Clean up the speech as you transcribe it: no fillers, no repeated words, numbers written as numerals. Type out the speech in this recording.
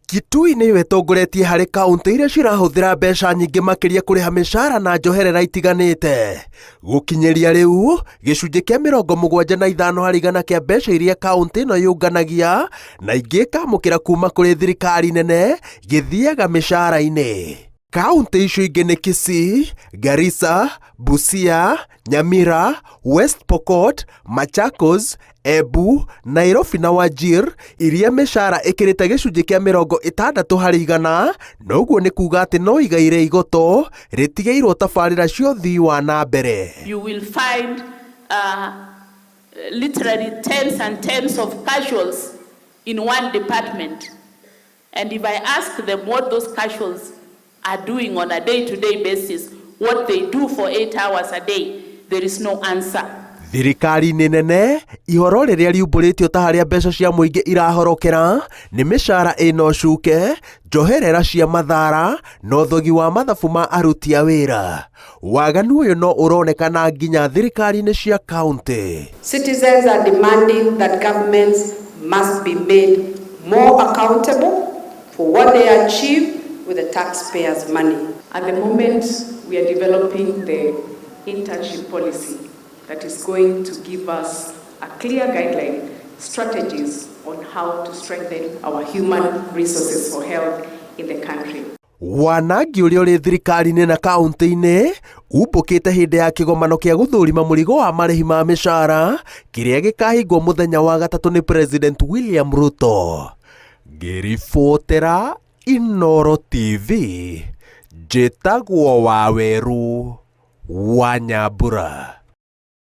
Kitui niwe tongoretie harĩ kaũntĩ iria cirahũthĩra mbeca nyingĩ makĩria kũrĩha mĩcara na njoherera itiganĩte. Gũkinyĩria rĩu, gĩcunjĩ kĩa 75% harĩ igana kĩa mbeca iria kaũntĩ ĩno yũnganagia na ingĩ ĩkamũkĩra kuma kũrĩ thirikari nene gĩthiaga mĩcara-inĩ. Kaũntĩ icio ingĩ nĩ Kisii, Garissa, Busia, Nyamira, West Pokot, Machakos, Embu, Nairobi na Wajir, iria mĩcara ĩkĩrĩte gĩcunjĩ kĩa 60% harĩ igana, noguo nĩ kuga atĩ no igaire igoto rĩtigĩirwo tabarĩra cia ũthii wa na mbere. You will find literally tens and tens of casuals in one department. And if I ask them what those casuals are doing on a day-to-day basis, what they do for 8 hours a day, there is no answer. Thirikari nene ihoro rĩrĩa riumbũrĩtio ta harĩa mbeca cia mũingĩ irahorokera nĩ mĩcara ĩno cuke, njoherera cia mathara na ũthogi wa mathabu ma aruti a wĩra. Waganu ũyũ no ũronekana nginya thirikari-inĩ cia kaũntĩ. Citizens are demanding that governments must be made more accountable for what they achieve with the taxpayers' money. At the moment, we are developing the internship policy that is going to give us a clear guideline, strategies on how to strengthen our human resources for health in the country. Wanangi ũrĩa ũrĩ thirikari-inĩ na kaũntĩ-inĩ umbũkĩte hĩndĩ ya kĩgomano kĩa gũthũrima mũrigo wa marĩhi ma mĩcara kĩrĩa gĩkahingwo mũthenya wa gatatũ nĩ President William Ruto. Ngĩribotera Inooro TV, njĩtagwo Waweru wa Nyambura.